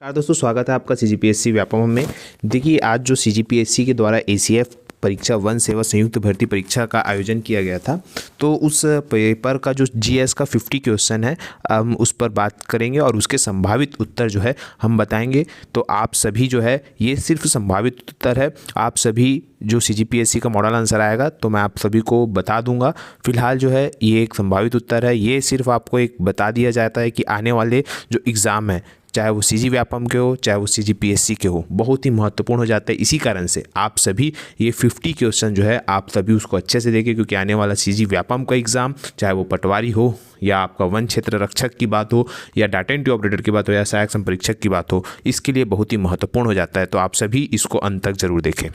नमस्कार दोस्तों, स्वागत है आपका सीजीपीएससी व्यापम में। देखिए, आज जो सीजीपीएससी के द्वारा एसीएफ परीक्षा 1 सेवा संयुक्त भर्ती परीक्षा का आयोजन किया गया था, तो उस पेपर का जो जीएस का 50 क्वेश्चन है, हम उस पर बात करेंगे और उसके संभावित उत्तर जो है हम बताएंगे। तो आप सभी जो है, ये सिर्फ संभावित उत्तर है, आप सभी जो सीजीपीएससी का मॉडल आंसर आएगा तो मैं आप सभी को बता दूंगा। फिलहाल जो है ये एक संभावित उत्तर है, ये सिर्फ आपको एक बता दिया जाता है कि आने वाले जो एग्ज़ाम है, चाहे वो सीजी व्यापम के हो चाहे वो सीजीपीएससी के हो, बहुत ही महत्वपूर्ण हो जाता है। इसी कारण से आप सभी ये 50 क्वेश्चन जो है आप सभी उसको अच्छे से देखें, क्योंकि आने वाला सीजी व्यापम का एग्ज़ाम, चाहे वो पटवारी हो या आपका वन क्षेत्र रक्षक की बात हो या डाटा एंट्री ऑपरेटर की बात हो या सहायक संपरीक्षक की बात हो, इसके लिए बहुत ही महत्वपूर्ण हो जाता है। तो आप सभी इसको अंत तक जरूर देखें।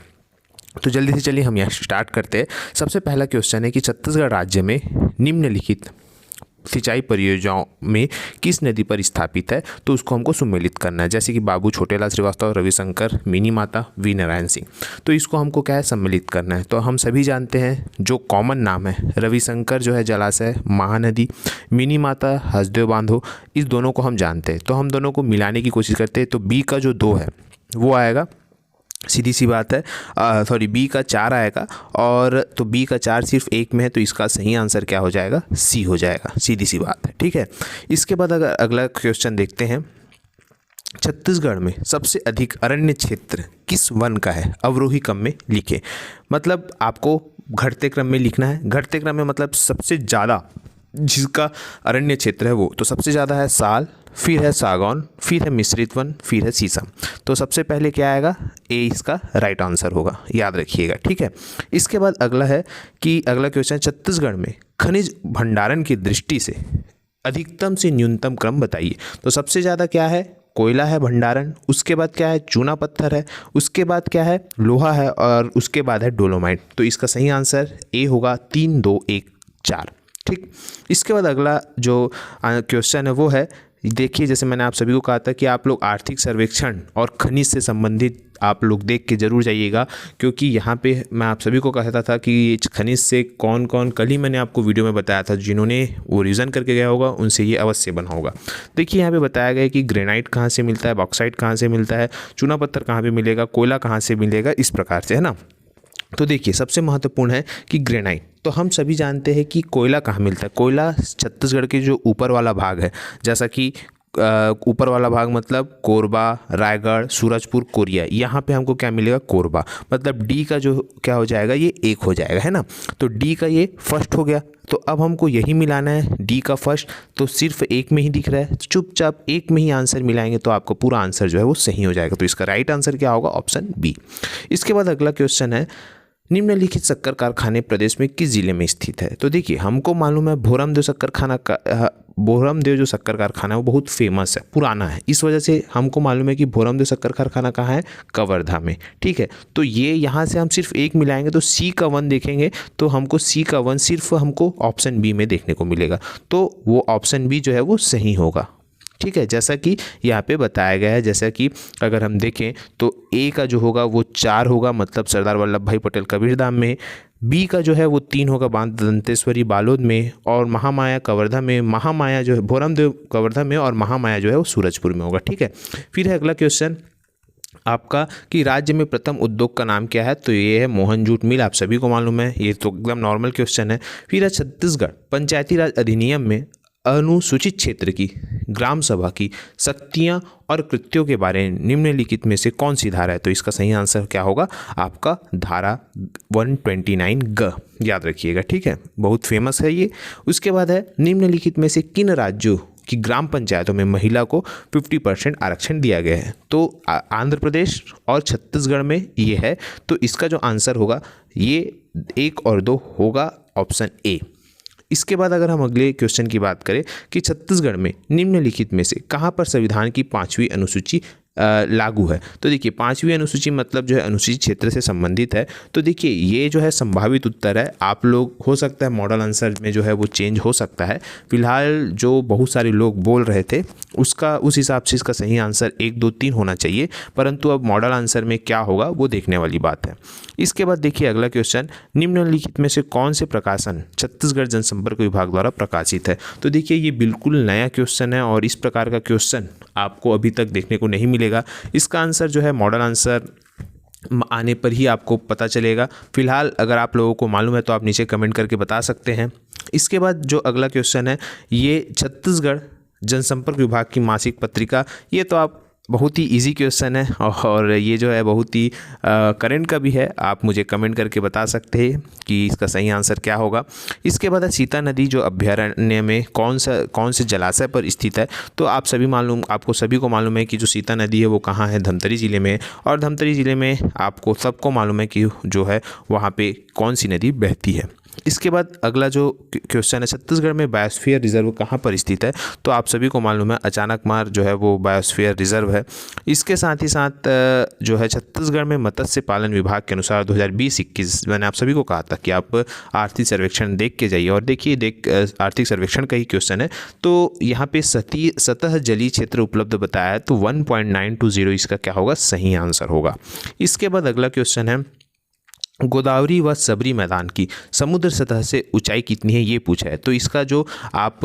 तो जल्दी से चलिए हम यहाँ स्टार्ट करते हैं। सबसे पहला क्वेश्चन है कि छत्तीसगढ़ राज्य में निम्नलिखित सिंचाई परियोजनाओं में किस नदी पर स्थापित है, तो उसको हमको सुमेलित करना है। जैसे कि बाबू छोटेलाल श्रीवास्तव, रविशंकर, मिनी माता, वी नारायण सिंह, तो इसको हमको क्या है, सम्मिलित करना है। तो हम सभी जानते हैं जो कॉमन नाम है, रविशंकर जो है जलाशय, महानदी, मिनी माता हसदेव बांधो, इस दोनों को हम जानते हैं। तो हम दोनों को मिलाने की कोशिश करते हैं। तो बी का जो 2 है वो आएगा, सीधी सी बात है। बी का 4 आएगा, और तो बी का 4 सिर्फ एक में है, तो इसका सही आंसर क्या हो जाएगा, सी हो जाएगा। सीधी सी बात है, ठीक है। इसके बाद अगर अगला क्वेश्चन देखते हैं, छत्तीसगढ़ में सबसे अधिक अरण्य क्षेत्र किस वन का है, अवरोही क्रम में लिखे। मतलब आपको घटते क्रम में लिखना है। घटते क्रम में मतलब सबसे ज़्यादा जिसका अरण्य क्षेत्र है वो, तो सबसे ज़्यादा है साल, फिर है सागौन, फिर है मिश्रित वन, फिर है शीशम। तो सबसे पहले क्या आएगा, ए इसका राइट आंसर होगा, याद रखिएगा, ठीक है। इसके बाद अगला है कि अगला क्वेश्चन, छत्तीसगढ़ में खनिज भंडारण की दृष्टि से अधिकतम से न्यूनतम क्रम बताइए। तो सबसे ज़्यादा क्या है, कोयला है भंडारण, उसके बाद क्या है, चूना पत्थर है, उसके बाद क्या है, लोहा है, और उसके बाद है डोलोमाइट। तो इसका सही आंसर ए होगा, 3, 2, 1, 4, ठीक। इसके बाद अगला जो क्वेश्चन है वो है, देखिए जैसे मैंने आप सभी को कहा था कि आप लोग आर्थिक सर्वेक्षण और खनिज से संबंधित आप लोग देख के ज़रूर जाइएगा, क्योंकि यहाँ पे मैं आप सभी को कहता था कि खनिज से कौन कौन, कल ही मैंने आपको वीडियो में बताया था, जिन्होंने वो रिवीजन करके गया होगा उनसे ये अवश्य बना होगा। देखिए यहाँ पे बताया गया है कि ग्रेनाइट कहाँ से मिलता है, बॉक्साइट कहाँ से मिलता है, चूना पत्थर कहाँ पे मिलेगा, कोयला कहाँ से मिलेगा, इस प्रकार से, है ना। तो देखिए सबसे महत्वपूर्ण है कि ग्रेनाइट, तो हम सभी जानते हैं कि कोयला कहाँ मिलता है। कोयला छत्तीसगढ़ के जो ऊपर वाला भाग है, जैसा कि ऊपर वाला भाग मतलब कोरबा, रायगढ़, सूरजपुर, कोरिया, यहाँ पे हमको क्या मिलेगा, कोरबा। मतलब डी का जो क्या हो जाएगा, ये 1 हो जाएगा, है ना। तो डी का ये फर्स्ट हो गया। तो अब हमको यही मिलाना है, डी का फर्स्ट, तो सिर्फ एक में ही दिख रहा है, चुपचाप एक में ही आंसर मिलाएंगे तो आपको पूरा आंसर जो है वो सही हो जाएगा। तो इसका राइट आंसर क्या होगा, ऑप्शन बी। इसके बाद अगला क्वेश्चन है, निम्नलिखित शक्कर कारखाने प्रदेश में किस जिले में स्थित है। तो देखिए हमको मालूम है भोरमदेव जो शक्कर कारखाना है वो बहुत फेमस है, पुराना है, इस वजह से हमको मालूम है कि भोरमदेव शक्कर कारखाना कहाँ है, कवर्धा में, ठीक है। तो ये यहाँ से हम सिर्फ एक मिलाएंगे तो सी का 1 देखेंगे, तो हमको सी का 1 सिर्फ हमको ऑप्शन बी में देखने को मिलेगा। तो वो ऑप्शन बी जो है वो सही होगा, ठीक है, जैसा कि यहाँ पे बताया गया है। जैसा कि अगर हम देखें तो ए का जो होगा वो 4 होगा, मतलब सरदार वल्लभ भाई पटेल कबीरधाम में। बी का जो है वो 3 होगा, बांध दंतेश्वरी बालोद में, और महामाया कवर्धा में। महामाया जो है भोरमदेव कवर्धा में, और महामाया जो है वो सूरजपुर में होगा, ठीक है। फिर है अगला क्वेश्चन आपका कि राज्य में प्रथम उद्योग का नाम क्या है। तो ये है मोहन जूट मिल, आप सभी को मालूम है, ये तो एकदम नॉर्मल क्वेश्चन है। फिर है छत्तीसगढ़ पंचायती राज अधिनियम में अनुसूचित क्षेत्र की ग्राम सभा की शक्तियाँ और कृत्यों के बारे में निम्नलिखित में से कौन सी धारा है। तो इसका सही आंसर क्या होगा, आपका धारा 129 ग, याद रखिएगा, ठीक है, बहुत फेमस है ये। उसके बाद है, निम्नलिखित में से किन राज्यों की ग्राम पंचायतों में महिला को 50% आरक्षण दिया गया है। तो आंध्र प्रदेश और छत्तीसगढ़ में ये है। तो इसका जो आंसर होगा ये 1 और 2 होगा, ऑप्शन ए। इसके बाद अगर हम अगले क्वेश्चन की बात करें कि छत्तीसगढ़ में निम्नलिखित में से कहाँ पर संविधान की 5वीं अनुसूची लागू है। तो देखिए 5वीं अनुसूची मतलब जो है अनुसूचित क्षेत्र से संबंधित है। तो देखिए ये जो है संभावित उत्तर है, आप लोग हो सकता है मॉडल आंसर में जो है वो चेंज हो सकता है। फिलहाल जो बहुत सारे लोग बोल रहे थे उसका उस हिसाब से इसका सही आंसर 1, 2, 3 होना चाहिए, परंतु अब मॉडल आंसर में क्या होगा वो देखने वाली बात है। इसके बाद देखिए अगला क्वेश्चन, निम्नलिखित में से कौन से प्रकाशन छत्तीसगढ़ जनसंपर्क विभाग द्वारा प्रकाशित है। तो देखिए ये बिल्कुल नया क्वेश्चन है और इस प्रकार का क्वेश्चन आपको अभी तक देखने को नहीं मिलेगा। इसका आंसर जो है मॉडल आंसर आने पर ही आपको पता चलेगा। फिलहाल अगर आप लोगों को मालूम है तो आप नीचे कमेंट करके बता सकते हैं। इसके बाद जो अगला क्वेश्चन है, ये छत्तीसगढ़ जनसंपर्क विभाग की मासिक पत्रिका, ये तो आप बहुत ही इजी क्वेश्चन है और ये जो है बहुत ही करंट का भी है। आप मुझे कमेंट करके बता सकते हैं कि इसका सही आंसर क्या होगा। इसके बाद सीता नदी जो अभ्यारण्य में कौन से जलाशय पर स्थित है, तो आपको सभी को मालूम है कि जो सीता नदी है वो कहाँ है, धमतरी ज़िले में। और धमतरी ज़िले में आपको सबको मालूम है कि जो है वहाँ पे कौन सी नदी बहती है। इसके बाद अगला जो क्वेश्चन है, छत्तीसगढ़ में बायोस्फीयर रिजर्व कहाँ पर स्थित है, तो आप सभी को मालूम है अचानकमार जो है वो बायोस्फीयर रिजर्व है। इसके साथ ही साथ जो है छत्तीसगढ़ में मत्स्य पालन विभाग के अनुसार 2020-21 मैंने आप सभी को कहा था कि आप आर्थिक सर्वेक्षण देख के जाइए, और देखिए आर्थिक सर्वेक्षण का ही क्वेश्चन है। तो यहाँ पे सतह जलीय क्षेत्र उपलब्ध बताया है, तो 1.920 इसका क्या होगा, सही आंसर होगा। इसके बाद अगला क्वेश्चन है, गोदावरी व सबरी मैदान की समुद्र सतह से ऊंचाई कितनी है, ये पूछा है। तो इसका जो आप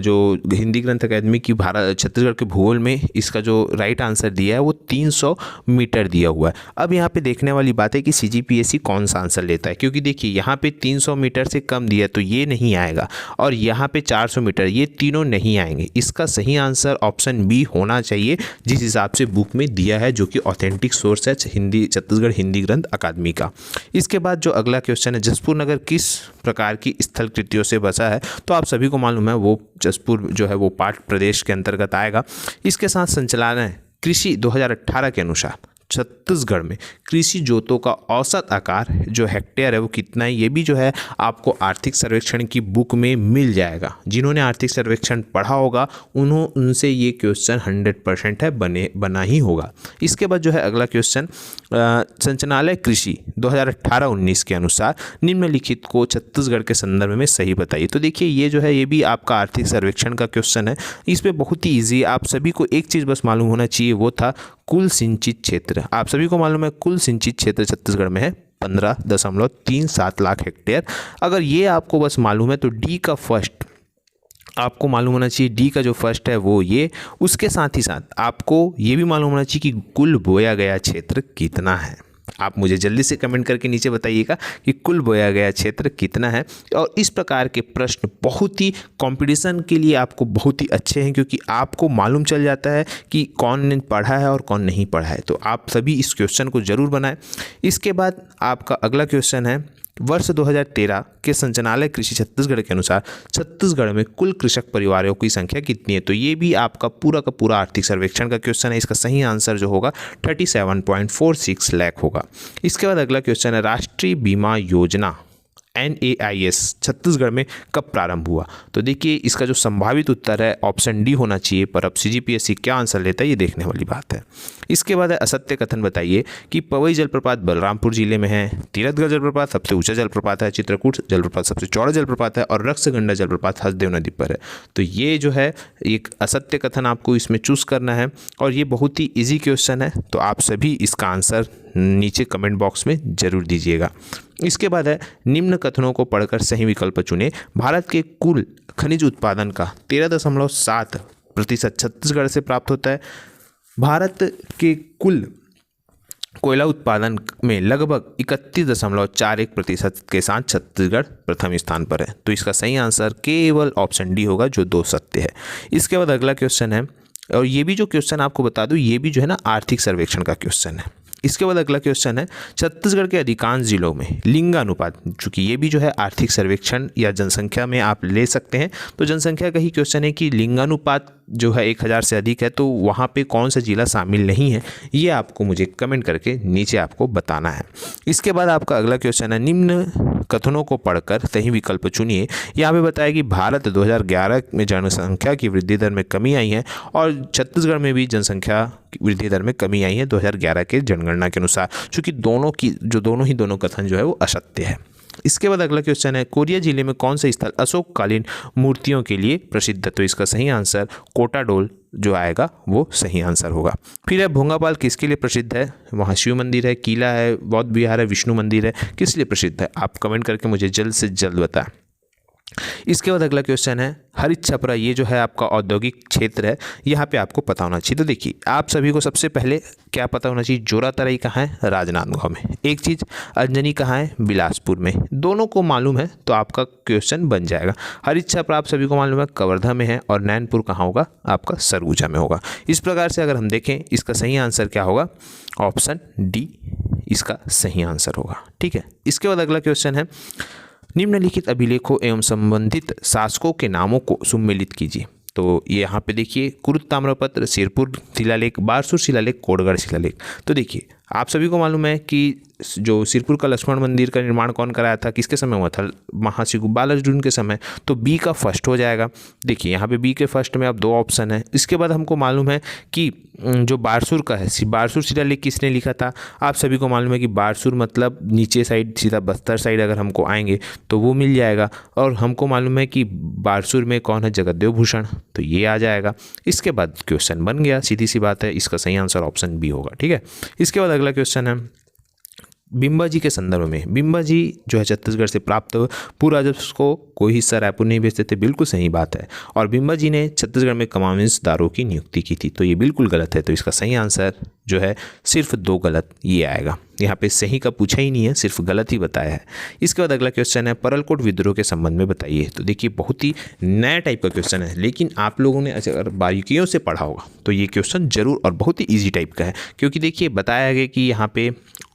जो हिंदी ग्रंथ अकादमी की भारत छत्तीसगढ़ के भूगोल में इसका जो राइट आंसर दिया है वो 300 मीटर दिया हुआ है। अब यहाँ पे देखने वाली बात है कि CGPSC कौन सा आंसर लेता है, क्योंकि देखिए यहाँ पे 300 मीटर से कम दिया तो ये नहीं आएगा, और यहाँ पे 400 मीटर, ये तीनों नहीं आएंगे। इसका सही आंसर ऑप्शन बी होना चाहिए, जिस हिसाब से बुक में दिया है, जो कि ऑथेंटिक सोर्स है छत्तीसगढ़ हिंदी ग्रंथ अकादमी का। इसके बाद जो अगला क्वेश्चन है, जसपुर नगर किस प्रकार की स्थल कृतियों से बसा है, तो आप सभी को मालूम है वो जसपुर जो है वो पाट प्रदेश के अंतर्गत आएगा। इसके साथ संचालनालय कृषि 2018 के अनुसार छत्तीसगढ़ में कृषि जोतों का औसत आकार जो हेक्टेयर है वो कितना है, ये भी जो है आपको आर्थिक सर्वेक्षण की बुक में मिल जाएगा। जिन्होंने आर्थिक सर्वेक्षण पढ़ा होगा उनसे ये क्वेश्चन 100% है बना ही होगा। इसके बाद जो है अगला क्वेश्चन, संचालनालय कृषि 2018-19 के अनुसार निम्नलिखित को छत्तीसगढ़ के संदर्भ में सही बताइए। तो देखिए ये जो है ये भी आपका आर्थिक सर्वेक्षण का क्वेश्चन है। इसमें बहुत ही ईजी, आप सभी को एक चीज़ बस मालूम होना चाहिए, वो था कुल सिंचित क्षेत्र। आप सभी को मालूम है कुल सिंचित क्षेत्र छत्तीसगढ़ में है 15.37 लाख हेक्टेयर। अगर ये आपको बस मालूम है तो डी का फर्स्ट आपको मालूम होना चाहिए, डी का जो फर्स्ट है वो ये। उसके साथ ही साथ आपको ये भी मालूम होना चाहिए कि कुल बोया गया क्षेत्र कितना है। आप मुझे जल्दी से कमेंट करके नीचे बताइएगा कि कुल बोया गया क्षेत्र कितना है। और इस प्रकार के प्रश्न बहुत ही कंपटीशन के लिए आपको बहुत ही अच्छे हैं, क्योंकि आपको मालूम चल जाता है कि कौन ने पढ़ा है और कौन नहीं पढ़ा है। तो आप सभी इस क्वेश्चन को ज़रूर बनाएं। इसके बाद आपका अगला क्वेश्चन है, वर्ष 2013 के संचालनालय कृषि छत्तीसगढ़ के अनुसार छत्तीसगढ़ में कुल कृषक परिवारों की संख्या कितनी है। तो ये भी आपका पूरा का पूरा आर्थिक सर्वेक्षण का क्वेश्चन है। इसका सही आंसर जो होगा 37.46 लाख होगा। इसके बाद अगला क्वेश्चन है, राष्ट्रीय बीमा योजना NAIS छत्तीसगढ़ में कब प्रारंभ हुआ। तो देखिए इसका जो संभावित उत्तर है ऑप्शन डी होना चाहिए, पर अब CGPSC क्या आंसर लेता है ये देखने वाली बात है। इसके बाद है, असत्य कथन बताइए कि पवई जलप्रपात बलरामपुर जिले में है, तीरथगढ़ जलप्रपात सबसे ऊंचा जलप्रपात है, चित्रकूट जलप्रपात सबसे चौड़ा जलप्रपात है, और रक्सगंडा जलप्रपात हसदेव नदी पर है। तो ये जो है एक असत्य कथन आपको इसमें चूज करना है, और ये बहुत ही ईजी क्वेश्चन है। तो आप सभी इसका आंसर नीचे कमेंट बॉक्स में जरूर दीजिएगा। इसके बाद है, निम्न कथनों को पढ़कर सही विकल्प चुने। भारत के कुल खनिज उत्पादन का 13.7% छत्तीसगढ़ से प्राप्त होता है। भारत के कुल कोयला उत्पादन में लगभग 31.41% के साथ छत्तीसगढ़ प्रथम स्थान पर है। तो इसका सही आंसर केवल ऑप्शन डी होगा, जो 2 सत्य है। इसके बाद अगला क्वेश्चन है, और ये भी जो क्वेश्चन आपको बता दूं, ये भी जो है ना आर्थिक सर्वेक्षण का क्वेश्चन है। इसके बाद अगला क्वेश्चन है, छत्तीसगढ़ के अधिकांश जिलों में लिंगानुपात, चूँकि ये भी जो है आर्थिक सर्वेक्षण या जनसंख्या में आप ले सकते हैं, तो जनसंख्या का ही क्वेश्चन है कि लिंगानुपात जो है 1000 से अधिक है, तो वहाँ पे कौन सा जिला शामिल नहीं है, ये आपको मुझे कमेंट करके नीचे आपको बताना है। इसके बाद आपका अगला क्वेश्चन है, निम्न कथनों को पढ़कर सही विकल्प चुनिए। यहाँ पे बताया कि भारत 2011 में जनसंख्या की वृद्धि दर में कमी आई है, और छत्तीसगढ़ में भी जनसंख्या की वृद्धि दर में कमी आई है 2011 के जनगणना के अनुसार, चूँकि दोनों कथन जो है वो असत्य है। इसके बाद अगला क्वेश्चन है, कोरिया जिले में कौन सा स्थल अशोककालीन मूर्तियों के लिए प्रसिद्ध है। तो इसका सही आंसर कोटाडोल जो आएगा वो सही आंसर होगा। फिर है, भोंगापाल किसके लिए प्रसिद्ध है। वहाँ शिव मंदिर है, किला है, बौद्ध विहार है, विष्णु मंदिर है, किस लिए प्रसिद्ध है। आप कमेंट करके मुझे जल्द से जल्द बताएं। इसके बाद अगला क्वेश्चन है हरित छपरा, ये जो है आपका औद्योगिक क्षेत्र है, यहाँ पे आपको पता होना चाहिए। तो देखिए आप सभी को सबसे पहले क्या पता होना चाहिए, जोरा तराई कहाँ है, राजनांदगांव में। एक चीज़, अंजनी कहाँ है, बिलासपुर में। दोनों को मालूम है तो आपका क्वेश्चन बन जाएगा। हरित छपरा आप सभी को मालूम है कवर्धा में है, और नैनपुर कहाँ होगा, आपका सरगुजा में होगा। इस प्रकार से अगर हम देखें इसका सही आंसर क्या होगा, ऑप्शन डी इसका सही आंसर होगा। ठीक है, इसके बाद अगला क्वेश्चन है निम्नलिखित अभिलेखों एवं संबंधित शासकों के नामों को सुमेलित कीजिए। तो ये यहाँ पे देखिए कुरुद ताम्रपत्र, सिरपुर शिलालेख, बारसूर शिलालेख, कोटगढ़ शिलालेख। तो देखिए आप सभी को मालूम है कि जो सिरपुर का लक्ष्मण मंदिर का निर्माण कौन कराया था, किसके समय हुआ था, महर्षि बालार्जुन के समय। तो बी का फर्स्ट हो जाएगा। देखिए यहाँ पे बी के फर्स्ट में अब दो ऑप्शन है। इसके बाद हमको मालूम है कि जो बारसूर का है, बारसूर शिलालेख किसने लिखा था। आप सभी को मालूम है कि बारसूर मतलब नीचे साइड सीधा बस्तर साइड अगर हमको आएंगे तो वो मिल जाएगा। और हमको मालूम है कि बारसूर में कौन है, जगदेव भूषण, तो ये आ जाएगा। इसके बाद क्वेश्चन बन गया, सीधी सी बात है, इसका सही आंसर ऑप्शन बी होगा। ठीक है, इसके बाद अगला क्वेश्चन है बिम्बा जी के संदर्भ में। बिम्बा जी जो है छत्तीसगढ़ से प्राप्त भू राजस्व को कोई हिस्सा रायपुर नहीं भेजते थे, बिल्कुल सही बात है। और बिम्बा जी ने छत्तीसगढ़ में कमाविंसदारों की नियुक्ति की थी, तो ये बिल्कुल गलत है। तो इसका सही आंसर जो है सिर्फ दो गलत ये आएगा। यहाँ पे सही का पूछा ही नहीं है, सिर्फ गलत ही बताया है। इसके बाद अगला क्वेश्चन है परलकोट विद्रोह के संबंध में बताइए। तो देखिए बहुत ही नया टाइप का क्वेश्चन है, लेकिन आप लोगों ने अगर बारीकियों से पढ़ा होगा तो ये क्वेश्चन जरूर और बहुत ही ईजी टाइप का है। क्योंकि देखिए बताया गया कि यहाँ पे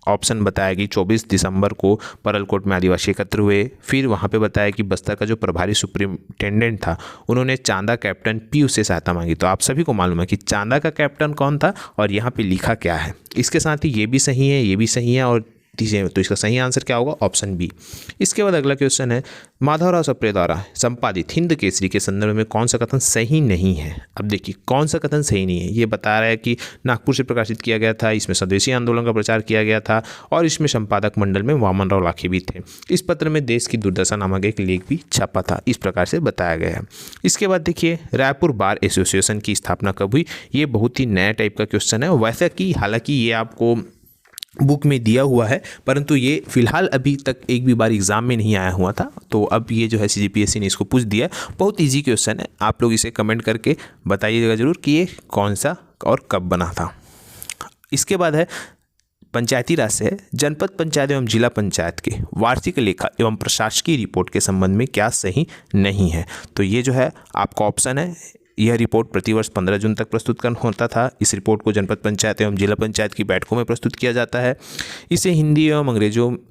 ऑप्शन बताया कि 24 दिसंबर को परलकोट में आदिवासी एकत्र हुए। फिर वहाँ पे बताया कि बस्तर का जो प्रभारी सुप्रिंटेंडेंट था उन्होंने चांदा कैप्टन पी से सहायता मांगी। तो आप सभी को मालूम है कि चांदा का कैप्टन कौन था और यहाँ पे लिखा क्या है। इसके साथ ही ये भी सही है, ये भी सही है और तीसरे, तो इसका सही आंसर क्या होगा, ऑप्शन बी। इसके बाद अगला क्वेश्चन है माधवराव सप्रे द्वारा संपादित हिंद केसरी के संदर्भ में कौन सा कथन सही नहीं है। अब देखिए कौन सा कथन सही नहीं है, ये बता रहा है कि नागपुर से प्रकाशित किया गया था, इसमें स्वदेशी आंदोलन का प्रचार किया गया था और इसमें संपादक मंडल में वामन राव लाखे भी थे। इस पत्र में देश की दुर्दशा नामक एक लेख भी छपा था, इस प्रकार से बताया गया है। इसके बाद देखिए रायपुर बार एसोसिएशन की स्थापना कब हुई, ये बहुत ही नया टाइप का क्वेश्चन है। वैसे कि हालांकि ये आपको बुक में दिया हुआ है, परंतु ये फिलहाल अभी तक एक भी बार एग्जाम में नहीं आया हुआ था, तो अब ये जो है CGPSC ने इसको पूछ दिया। बहुत इजी क्वेश्चन है, आप लोग इसे कमेंट करके बताइएगा जरूर कि ये कौन सा और कब बना था। इसके बाद है पंचायती राज से जनपद पंचायत एवं जिला पंचायत के वार्षिक लेखा एवं प्रशासकीय रिपोर्ट के संबंध में क्या सही नहीं है। तो ये जो है आपका ऑप्शन है, यह रिपोर्ट प्रतिवर्ष 15 जून तक प्रस्तुत करना होता था। इस रिपोर्ट को जनपद पंचायत एवं जिला पंचायत की बैठकों में प्रस्तुत किया जाता है। इसे हिंदी एवं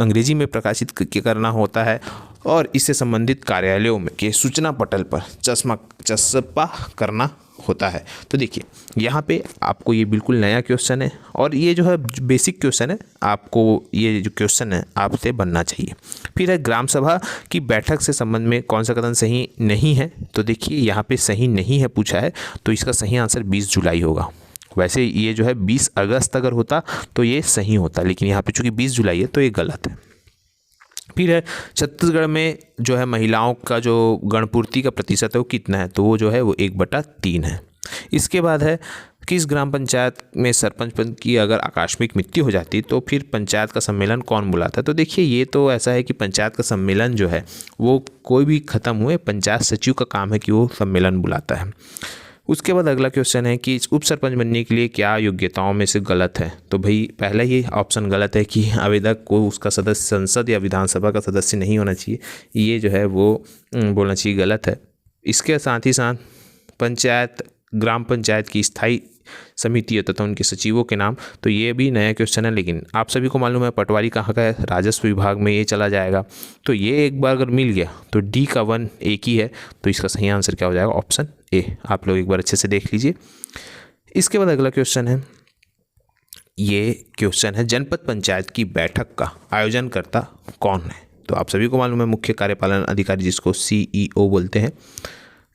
अंग्रेजी में प्रकाशित करना होता है और इससे संबंधित कार्यालयों में के सूचना पटल पर चस्पा करना होता है। तो देखिए यहाँ पे आपको ये बिल्कुल नया क्वेश्चन है और ये जो है बेसिक क्वेश्चन है, आपको ये जो क्वेश्चन है आपसे बनना चाहिए। फिर है ग्राम सभा की बैठक से संबंध में कौन सा कथन सही नहीं है। तो देखिए यहाँ पे सही नहीं है पूछा है, तो इसका सही आंसर 20 जुलाई होगा। वैसे ये जो है 20 अगस्त अगर होता तो ये सही होता, लेकिन यहाँ पे चूँकि 20 जुलाई है तो ये गलत है। फिर है छत्तीसगढ़ में जो है महिलाओं का जो गणपूर्ति का प्रतिशत है वो कितना है, तो वो जो है वो 1/3 है। इसके बाद है किस ग्राम पंचायत में सरपंच पद की अगर आकस्मिक मृत्यु हो जाती तो फिर पंचायत का सम्मेलन कौन बुलाता है। तो देखिए ये तो ऐसा है कि पंचायत का सम्मेलन जो है वो कोई भी खत्म हुए, पंचायत सचिव का काम है कि वो सम्मेलन बुलाता है। उसके बाद अगला क्वेश्चन है कि उप सरपंच बनने के लिए क्या योग्यताओं में से गलत है। तो भाई पहला ये ऑप्शन गलत है कि आवेदक को उसका सदस्य संसद या विधानसभा का सदस्य नहीं होना चाहिए, ये जो है वो बोलना चाहिए, गलत है। इसके साथ ही साथ पंचायत ग्राम पंचायत की स्थायी समिति तथा उनके सचिवों के नाम, तो ये भी नया क्वेश्चन है, लेकिन आप सभी को मालूम है पटवारी कहाँ का है, राजस्व विभाग में ये चला जाएगा। तो ये एक बार अगर मिल गया तो डी का 1 एक ही है, तो इसका सही आंसर क्या हो जाएगा, ऑप्शन ए। आप लोग एक बार अच्छे से देख लीजिए। इसके बाद अगला क्वेश्चन है, ये क्वेश्चन है जनपद पंचायत की बैठक का आयोजनकर्ता कौन है। तो आप सभी को मालूम है मुख्य कार्यपालन अधिकारी, जिसको CEO बोलते हैं।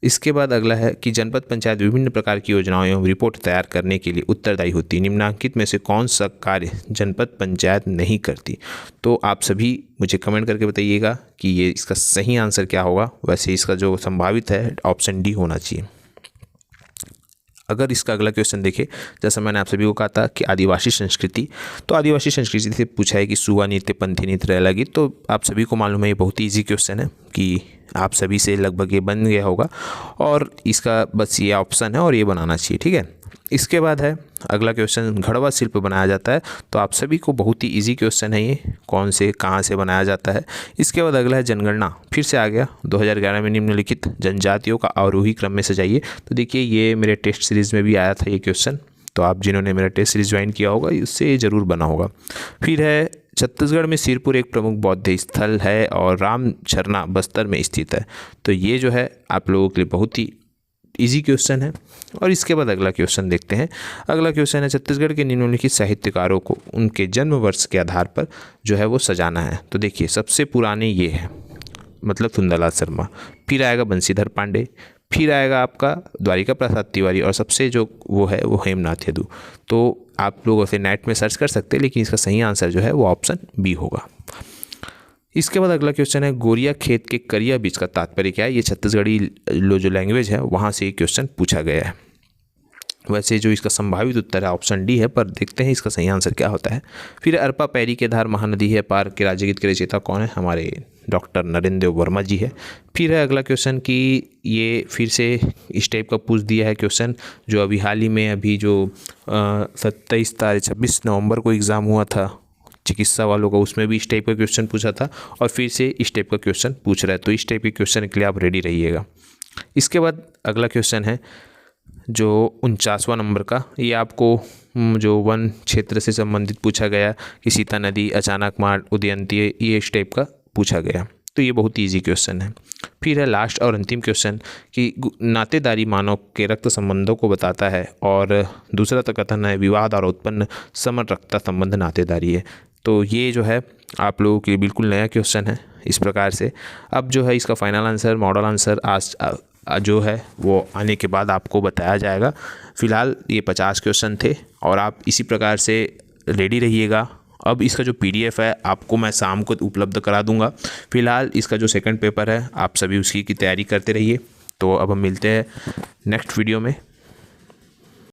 इसके बाद अगला है कि जनपद पंचायत विभिन्न प्रकार की योजनाओं एवं रिपोर्ट तैयार करने के लिए उत्तरदायी होती है। निम्नलिखित में से कौन सा कार्य जनपद पंचायत नहीं करती। तो आप सभी मुझे कमेंट करके बताइएगा कि ये इसका सही आंसर क्या होगा। वैसे इसका जो संभावित है ऑप्शन डी होना चाहिए। अगर इसका अगला क्वेश्चन देखें, जैसा मैंने आप सभी को कहा था कि आदिवासी संस्कृति, तो आदिवासी संस्कृति से पूछा है कि सुवा नृत्य, पंथी नृत्य, रैला गीत। तो आप सभी को मालूम है ये बहुत ही ईजी क्वेश्चन है कि आप सभी से लगभग ये बन गया होगा, और इसका बस ये ऑप्शन है और ये बनाना चाहिए, ठीक है। इसके बाद है अगला क्वेश्चन, घड़वा शिल्प बनाया जाता है। तो आप सभी को बहुत ही इजी क्वेश्चन है ये, कौन से कहाँ से बनाया जाता है। इसके बाद अगला है जनगणना, फिर से आ गया 2011 में, निम्नलिखित जनजातियों का आरोही क्रम में सजाइए। तो देखिए ये मेरे टेस्ट सीरीज़ में भी आया था ये क्वेश्चन, तो आप जिन्होंने मेरा टेस्ट सीरीज ज्वाइन किया होगा इससे ये ज़रूर बना होगा। फिर है छत्तीसगढ़ में सिरपुर एक प्रमुख बौद्ध स्थल है और राम झरना बस्तर में स्थित है। तो ये जो है आप लोगों के लिए बहुत ही इजी क्वेश्चन है। और इसके बाद अगला क्वेश्चन देखते हैं। अगला क्वेश्चन है, छत्तीसगढ़ के निम्नलिखित साहित्यकारों को उनके जन्म वर्ष के आधार पर जो है वो सजाना है। तो देखिए सबसे पुराने ये है, मतलब सुंदरलाल शर्मा, फिर आएगा बंशीधर पांडे, फिर आएगा आपका द्वारिका प्रसाद तिवारी, और सबसे जो वो है वो हेमनाथ यदु। तो आप लोग उसे नेट में सर्च कर सकते हैं, लेकिन इसका सही आंसर जो है वो ऑप्शन बी होगा। इसके बाद अगला क्वेश्चन है, गोरिया खेत के करिया बीज का तात्पर्य क्या है। ये छत्तीसगढ़ी जो लैंग्वेज है वहाँ से ये क्वेश्चन पूछा गया है। वैसे जो इसका संभावित उत्तर है ऑप्शन डी है, पर देखते हैं इसका सही आंसर क्या होता है। फिर अरपा पैरी के धार महानदी है पार के राज्यगीत के रचयिता कौन है, हमारे डॉक्टर नरेंद्र वर्मा जी है। फिर है अगला क्वेश्चन कि ये फिर से इस टाइप का पूछ दिया है क्वेश्चन, जो अभी हाल ही में अभी जो 26 नवंबर को एग्ज़ाम हुआ था चिकित्सा वालों का, उसमें भी इस टाइप का क्वेश्चन पूछा था, और फिर से इस टाइप का क्वेश्चन पूछ रहा है। तो इस टाइप के क्वेश्चन के लिए आप रेडी रहिएगा। इसके बाद अगला क्वेश्चन है जो 49वां नंबर का, ये आपको जो वन क्षेत्र से संबंधित पूछा गया कि सीता नदी, अचानक मार, उदयंती, ये इस टाइप का पूछा गया। तो ये बहुत ही ईजी क्वेश्चन है। फिर है लास्ट और अंतिम क्वेश्चन कि नातेदारी मानव के रक्त संबंधों को बताता है, और दूसरा तो कथन है विवाद और उत्पन्न समन रक्ता संबंध नातेदारी है। तो ये जो है आप लोगों के लिए बिल्कुल नया क्वेश्चन है। इस प्रकार से अब जो है इसका फाइनल आंसर, मॉडल आंसर आज जो है वो आने के बाद आपको बताया जाएगा। फ़िलहाल ये 50 क्वेश्चन थे और आप इसी प्रकार से रेडी रहिएगा। अब इसका जो PDF है आपको मैं शाम को उपलब्ध करा दूंगा। फ़िलहाल इसका जो सेकंड पेपर है आप सभी उसकी की तैयारी करते रहिए। तो अब हम मिलते हैं नेक्स्ट वीडियो में।